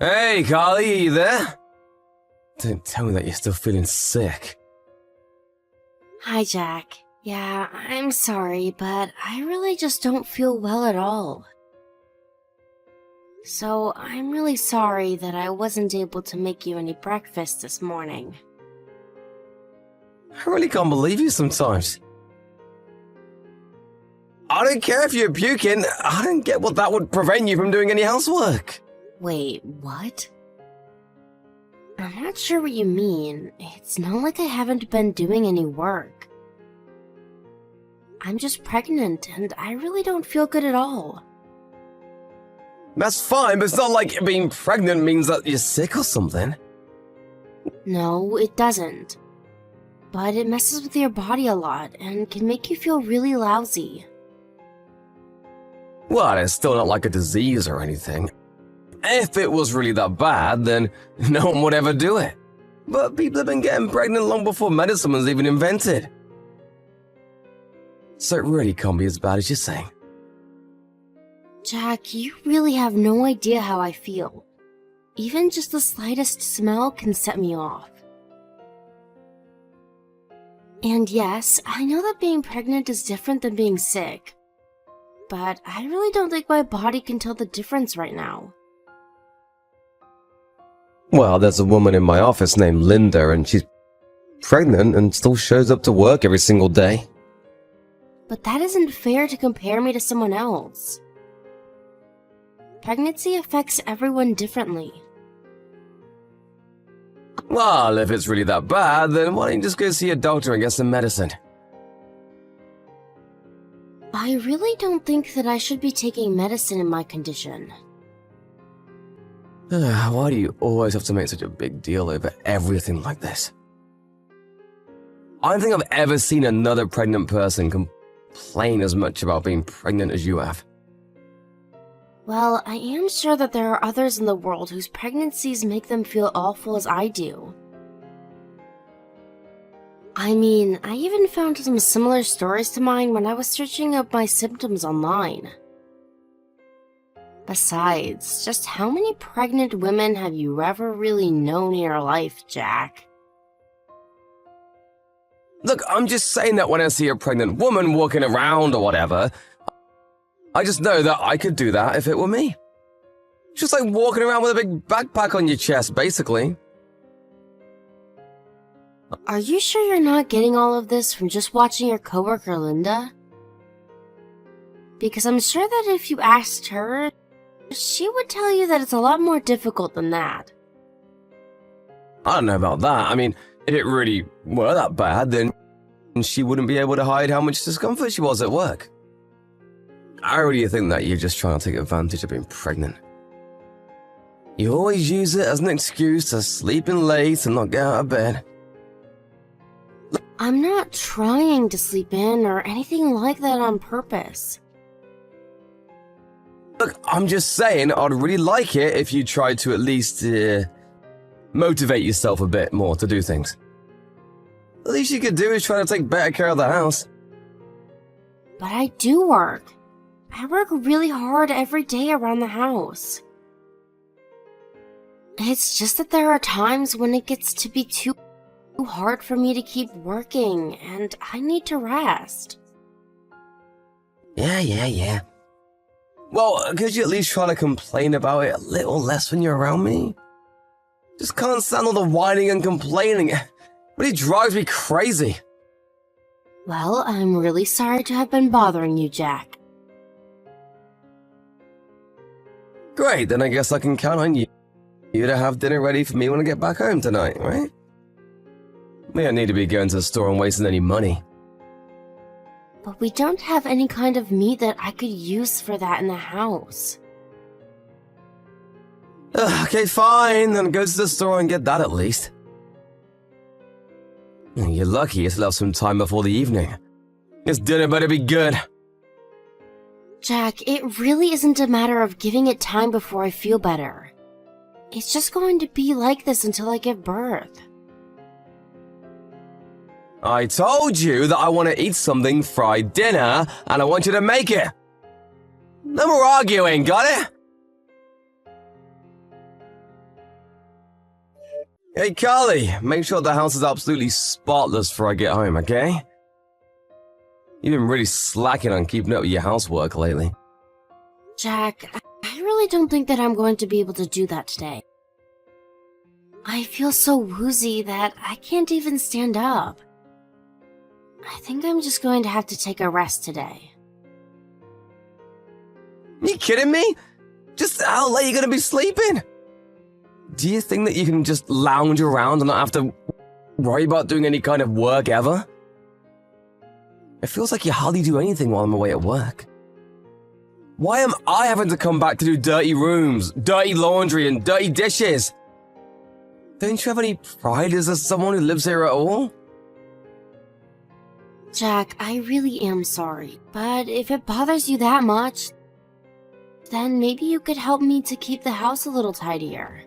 Hey, Carly, are you there? Don't tell me that you're still feeling sick. Hi, Jack. Yeah, I'm sorry, but I really just don't feel well at all. So, I'm really sorry that I wasn't able to make you any breakfast this morning. I really can't believe you sometimes. I don't care if you're puking. I don't get what that would prevent you from doing any housework. Wait, what? I'm not sure what you mean. It's not like I haven't been doing any work. I'm just pregnant, and I really don't feel good at all. That's fine, but it's not like being pregnant means that you're sick or something. No, it doesn't. But it messes with your body a lot and can make you feel really lousy. Well, it's still not like a disease or anything. If it was really that bad, then no one would ever do it. But people have been getting pregnant long before medicine was even invented. So it really can't be as bad as you're saying. Jack, you really have no idea how I feel. Even just the slightest smell can set me off. And yes, I know that being pregnant is different than being sick. But I really don't think my body can tell the difference right now. Well, there's a woman in my office named Linda, and she's pregnant and still shows up to work every single day. But that isn't fair to compare me to someone else. Pregnancy affects everyone differently. Well, if it's really that bad, then why don't you just go see a doctor and get some medicine? I really don't think that I should be taking medicine in my condition. Why do you always have to make such a big deal over everything like this? I don't think I've ever seen another pregnant person complain as much about being pregnant as you have. Well, I am sure that there are others in the world whose pregnancies make them feel awful as I do. I mean, I even found some similar stories to mine when I was searching up my symptoms online. Besides, just how many pregnant women have you ever really known in your life, Jack? Look, I'm just saying that when I see a pregnant woman walking around or whatever, I just know that I could do that if it were me. Just like walking around with a big backpack on your chest, basically. Are you sure you're not getting all of this from just watching your coworker Linda? Because I'm sure that if you asked her, she would tell you that it's a lot more difficult than that. I don't know about that. I mean, if it really were that bad, then she wouldn't be able to hide how much discomfort she was at work. I really think that you're just trying to take advantage of being pregnant. You always use it as an excuse to sleep in late and not get out of bed. I'm not trying to sleep in or anything like that on purpose. Look, I'm just saying I'd really like it if you tried to at least motivate yourself a bit more to do things. The least you could do is try to take better care of the house. But I do work. I work really hard every day around the house. It's just that there are times when it gets to be too hard for me to keep working, and I need to rest. Yeah. Well, could you at least try to complain about it a little less when you're around me? Just can't stand all the whining and complaining. It really drives me crazy. Well, I'm really sorry to have been bothering you, Jack. Great, then I guess I can count on you to have dinner ready for me when I get back home tonight, right? We don't need to be going to the store and wasting any money. But we don't have any kind of meat that I could use for that in the house. Okay, fine, then go to the store and get that at least. You're lucky you still have some time before the evening. This dinner better be good. Jack, it really isn't a matter of giving it time before I feel better. It's just going to be like this until I give birth. I told you that I want to eat something fried dinner, and I want you to make it. No more arguing, got it? Hey, Carly, make sure the house is absolutely spotless before I get home, okay? You've been really slacking on keeping up with your housework lately. Jack, I really don't think that I'm going to be able to do that today. I feel so woozy that I can't even stand up. I think I'm just going to have to take a rest today. You kidding me? Just how late are you gonna be sleeping? Do you think that you can just lounge around and not have to worry about doing any kind of work ever? It feels like you hardly do anything while I'm away at work. Why am I having to come back to do dirty rooms, dirty laundry, and dirty dishes? Don't you have any pride as someone who lives here at all? Jack, I really am sorry, but if it bothers you that much, then maybe you could help me to keep the house a little tidier.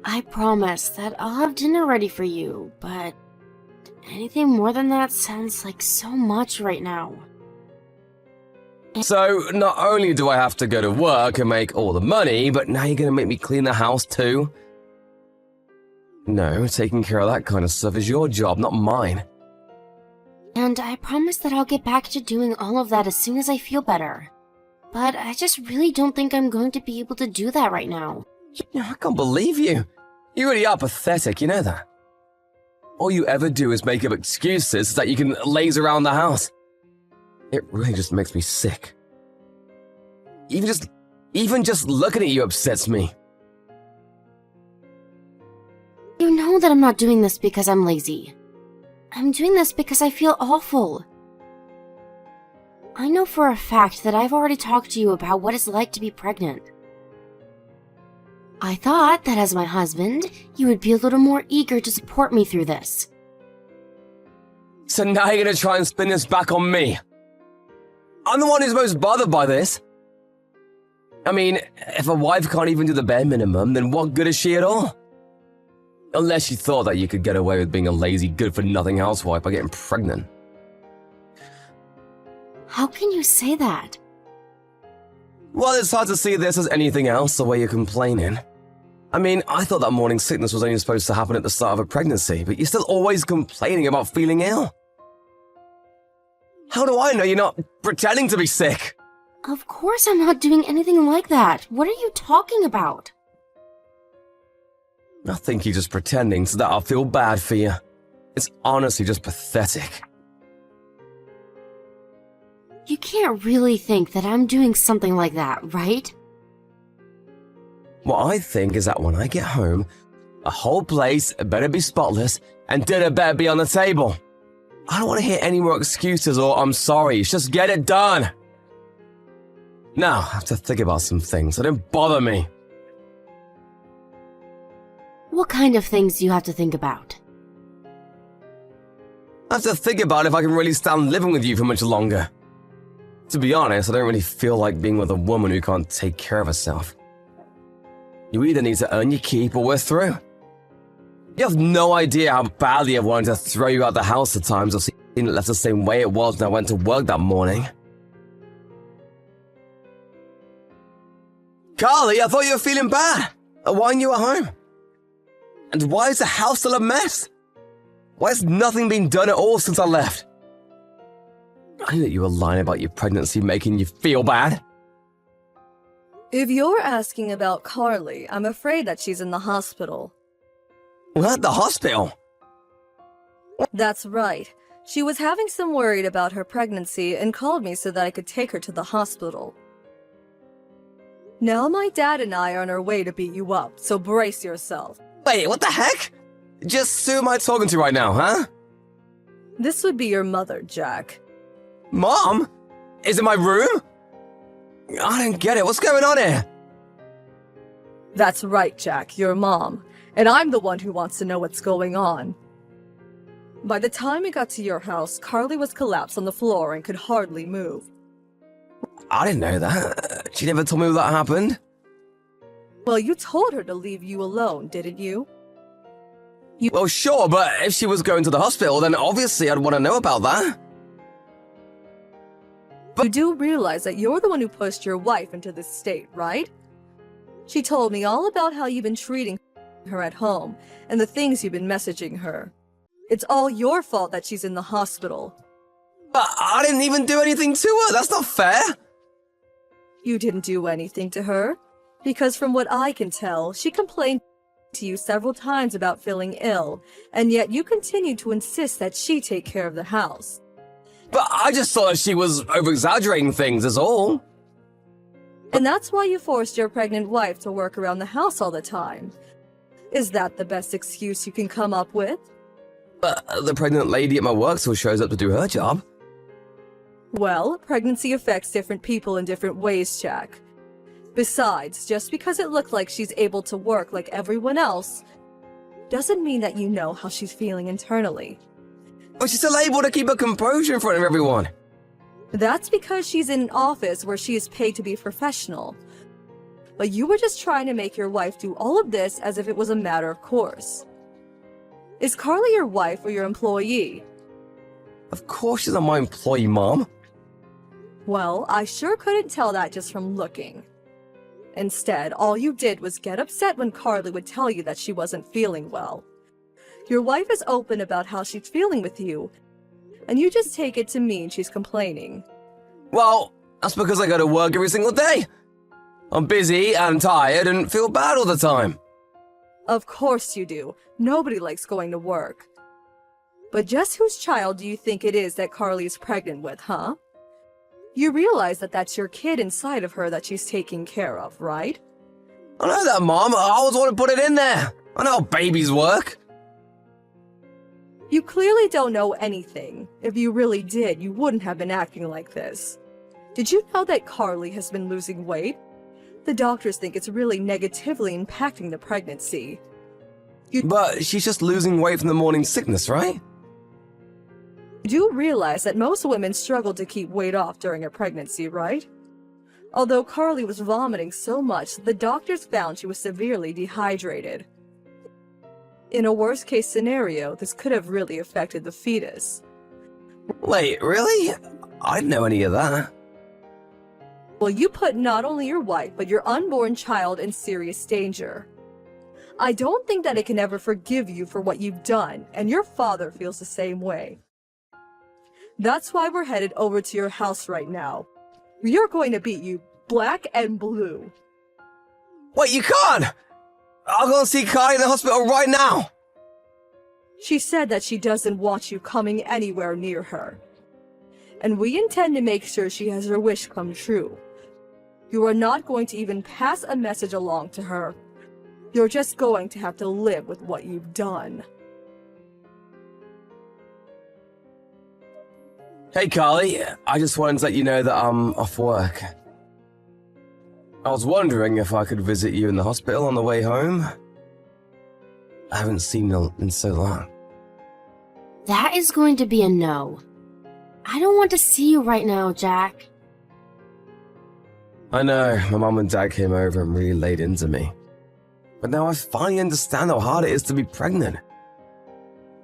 I promise that I'll have dinner ready for you, but anything more than that sounds like so much right now. So, not only do I have to go to work and make all the money, but now you're gonna make me clean the house too? No, taking care of that kind of stuff is your job, not mine. And I promise that I'll get back to doing all of that as soon as I feel better. But I just really don't think I'm going to be able to do that right now. I can't believe you. You really are pathetic, you know that? All you ever do is make up excuses so that you can laze around the house. It really just makes me sick. Even just looking at you upsets me. You know that I'm not doing this because I'm lazy. I'm doing this because I feel awful. I know for a fact that I've already talked to you about what it's like to be pregnant. I thought that as my husband, you would be a little more eager to support me through this. So now you're gonna try and spin this back on me. I'm the one who's most bothered by this. I mean, if a wife can't even do the bare minimum, then what good is she at all? Unless you thought that you could get away with being a lazy, good-for-nothing housewife by getting pregnant. How can you say that? Well, it's hard to see this as anything else, the way you're complaining. I mean, I thought that morning sickness was only supposed to happen at the start of a pregnancy, but you're still always complaining about feeling ill. How do I know you're not pretending to be sick? Of course I'm not doing anything like that. What are you talking about? I think you're just pretending so that I'll feel bad for you. It's honestly just pathetic. You can't really think that I'm doing something like that, right? What I think is that when I get home, the whole place better be spotless and dinner better be on the table. I don't want to hear any more excuses or I'm sorry. Just get it done. Now, I have to think about some things, so don't bother me. What kind of things do you have to think about? I have to think about if I can really stand living with you for much longer. To be honest, I don't really feel like being with a woman who can't take care of herself. You either need to earn your keep or we're through. You have no idea how badly I've wanted to throw you out the house at times or seen it left the same way it was when I went to work that morning. Carly, I thought you were feeling bad. Why aren't you at home? And why is the house still a mess? Why has nothing been done at all since I left? I knew that you were lying about your pregnancy making you feel bad. If you're asking about Carly, I'm afraid that she's in the hospital. What? The hospital? That's right. She was having some worry about her pregnancy and called me so that I could take her to the hospital. Now my dad and I are on our way to beat you up, so brace yourself. Wait, what the heck? Just who am I talking to right now, huh? This would be your mother, Jack. Mom? Is it my room? I don't get it. What's going on here? That's right, Jack, your mom. And I'm the one who wants to know what's going on. By the time we got to your house, Carly was collapsed on the floor and could hardly move. I didn't know that. She never told me that happened. Well, you told her to leave you alone, didn't you? Well, sure, but if she was going to the hospital, then obviously I'd want to know about that. You do realize that you're the one who pushed your wife into this state, right? She told me all about how you've been treating her. her at home and the things you've been messaging her. It's all your fault that she's in the hospital. But I didn't even do anything to her. That's not fair. You didn't do anything to her, because from what I can tell, she complained to you several times about feeling ill, and yet you continue to insist that she take care of the house. But I just thought she was over-exaggerating things, is all. And that's why you forced your pregnant wife to work around the house all the time. Is that the best excuse you can come up with? But the pregnant lady at my work still shows up to do her job. Well, pregnancy affects different people in different ways, Jack. Besides, just because it looked like she's able to work like everyone else, doesn't mean that you know how she's feeling internally. But she's still able to keep her composure in front of everyone. That's because she's in an office where she is paid to be professional. But you were just trying to make your wife do all of this as if it was a matter of course. Is Carly your wife or your employee? Of course she's not my employee, Mom. Well, I sure couldn't tell that just from looking. Instead, all you did was get upset when Carly would tell you that she wasn't feeling well. Your wife is open about how she's feeling with you, and you just take it to mean she's complaining. Well, that's because I go to work every single day. I'm busy and tired and feel bad all the time. Of course you do. Nobody likes going to work. But just whose child do you think it is that Carly is pregnant with, huh? You realize that that's your kid inside of her that she's taking care of, right? I know that, Mom. I always want to put it in there. I know how babies work. You clearly don't know anything. If you really did, you wouldn't have been acting like this. Did you know that Carly has been losing weight? The doctors think it's really negatively impacting the pregnancy. But she's just losing weight from the morning sickness, right? You do realize that most women struggle to keep weight off during a pregnancy, right? Although Carly was vomiting so much, the doctors found she was severely dehydrated. In a worst-case scenario, this could have really affected the fetus. Wait, really? I didn't know any of that. Well, you put not only your wife, but your unborn child in serious danger. I don't think that it can ever forgive you for what you've done, and your father feels the same way. That's why we're headed over to your house right now. We are going to beat you black and blue. Wait, you can't! I'll go and see Kai in the hospital right now! She said that she doesn't want you coming anywhere near her. And we intend to make sure she has her wish come true. You are not going to even pass a message along to her. You're just going to have to live with what you've done. Hey, Carly. I just wanted to let you know that I'm off work. I was wondering if I could visit you in the hospital on the way home. I haven't seen you in so long. That is going to be a no. I don't want to see you right now, Jack. I know, my mom and dad came over and really laid into me. But now I finally understand how hard it is to be pregnant.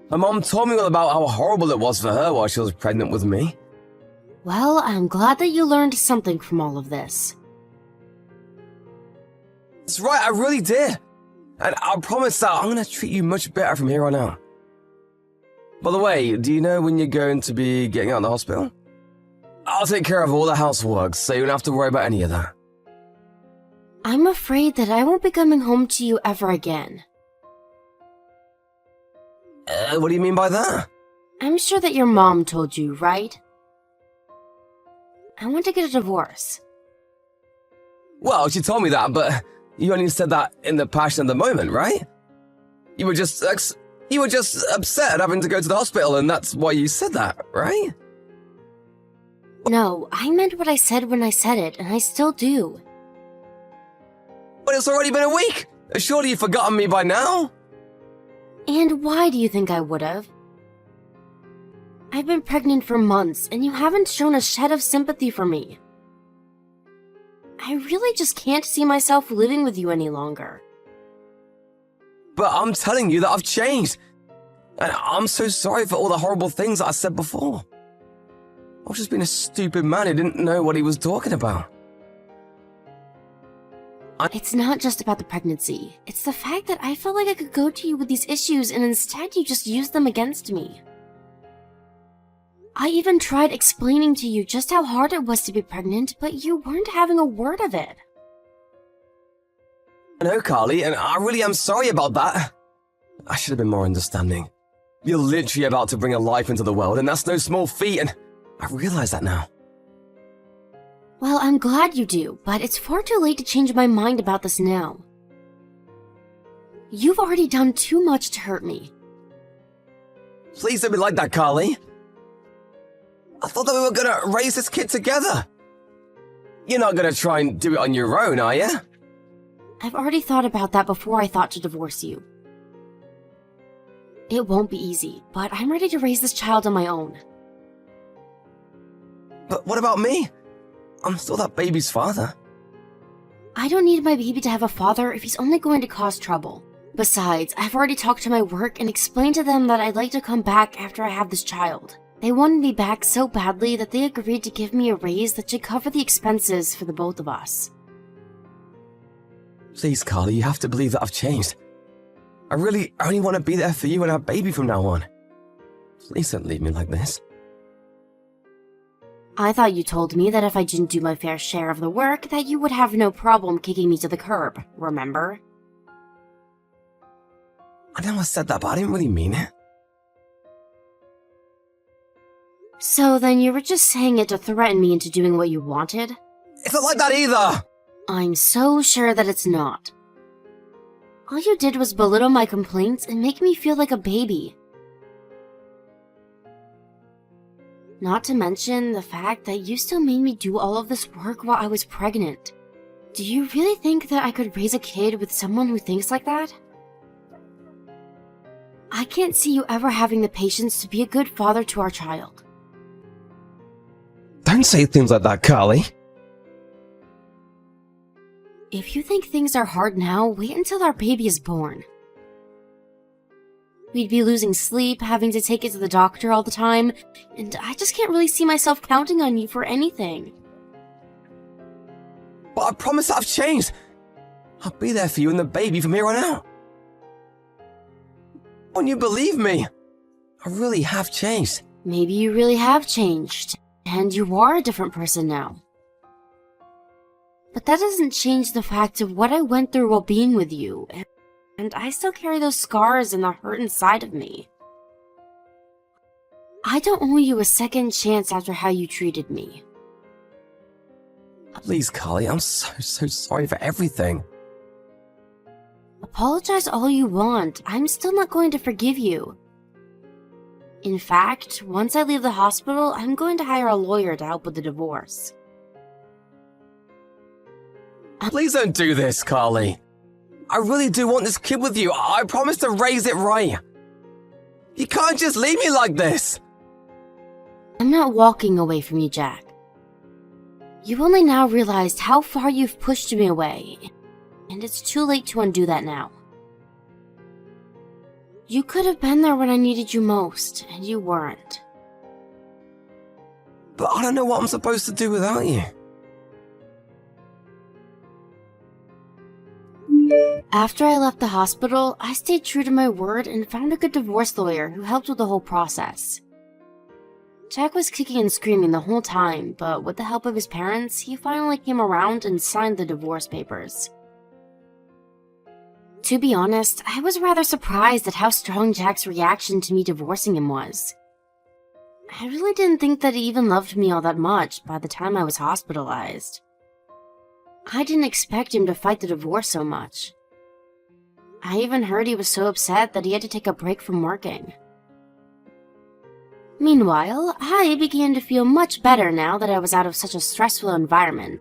My mom told me all about how horrible it was for her while she was pregnant with me. Well, I'm glad that you learned something from all of this. That's right, I really did. And I promise that I'm going to treat you much better from here on out. By the way, do you know when you're going to be getting out of the hospital? I'll take care of all the housework, so you don't have to worry about any of that. I'm afraid that I won't be coming home to you ever again. What do you mean by that? I'm sure that your mom told you, right? I want to get a divorce. Well, she told me that, but you only said that in the passion of the moment, right? You were just upset having to go to the hospital, and that's why you said that, right? No, I meant what I said when I said it, and I still do. But it's already been a week! Surely you've forgotten me by now? And why do you think I would've? I've been pregnant for months, and you haven't shown a shed of sympathy for me. I really just can't see myself living with you any longer. But I'm telling you that I've changed. And I'm so sorry for all the horrible things that I said before. I've just been a stupid man who didn't know what he was talking about. It's not just about the pregnancy. It's the fact that I felt like I could go to you with these issues and instead you just used them against me. I even tried explaining to you just how hard it was to be pregnant, but you weren't having a word of it. I know, Carly, and I really am sorry about that. I should have been more understanding. You're literally about to bring a life into the world, and that's no small feat, and I realize that now. Well, I'm glad you do, but it's far too late to change my mind about this now. You've already done too much to hurt me. Please don't be like that, Carly. I thought that we were gonna raise this kid together. You're not gonna try and do it on your own, are you? I've already thought about that before I thought to divorce you. It won't be easy, but I'm ready to raise this child on my own. But what about me? I'm still that baby's father. I don't need my baby to have a father if he's only going to cause trouble. Besides, I've already talked to my work and explained to them that I'd like to come back after I have this child. They wanted me back so badly that they agreed to give me a raise that should cover the expenses for the both of us. Please, Carly, you have to believe that I've changed. I really only want to be there for you and our baby from now on. Please don't leave me like this. I thought you told me that if I didn't do my fair share of the work, that you would have no problem kicking me to the curb, remember? I know I said that, but I didn't really mean it. So then you were just saying it to threaten me into doing what you wanted? It's not like that either! I'm so sure that it's not. All you did was belittle my complaints and make me feel like a baby. Not to mention the fact that you still made me do all of this work while I was pregnant. Do you really think that I could raise a kid with someone who thinks like that? I can't see you ever having the patience to be a good father to our child. Don't say things like that, Carly. If you think things are hard now, wait until our baby is born. We'd be losing sleep, having to take it to the doctor all the time, and I just can't really see myself counting on you for anything. But I promise I've changed. I'll be there for you and the baby from here on out. Won't you believe me? I really have changed. Maybe you really have changed, and you are a different person now. But that doesn't change the fact of what I went through while being with you, and I still carry those scars and the hurt inside of me. I don't owe you a second chance after how you treated me. Please, Carly, I'm so sorry for everything. Apologize all you want, I'm still not going to forgive you. In fact, once I leave the hospital, I'm going to hire a lawyer to help with the divorce. Please don't do this, Carly. I really do want this kid with you. I promise to raise it right. You can't just leave me like this. I'm not walking away from you, Jack. You've only now realized how far you've pushed me away, and it's too late to undo that now. You could have been there when I needed you most, and you weren't. But I don't know what I'm supposed to do without you. After I left the hospital, I stayed true to my word and found a good divorce lawyer who helped with the whole process. Jack was kicking and screaming the whole time, but with the help of his parents, he finally came around and signed the divorce papers. To be honest, I was rather surprised at how strong Jack's reaction to me divorcing him was. I really didn't think that he even loved me all that much by the time I was hospitalized. I didn't expect him to fight the divorce so much. I even heard he was so upset that he had to take a break from working. Meanwhile, I began to feel much better now that I was out of such a stressful environment,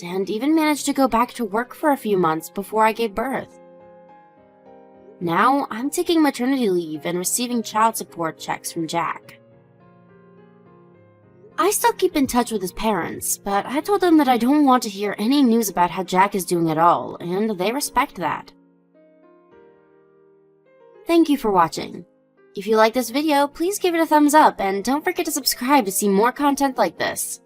and even managed to go back to work for a few months before I gave birth. Now, I'm taking maternity leave and receiving child support checks from Jack. I still keep in touch with his parents, but I told them that I don't want to hear any news about how Jack is doing at all, and they respect that. Thank you for watching. If you like this video, please give it a thumbs up and don't forget to subscribe to see more content like this.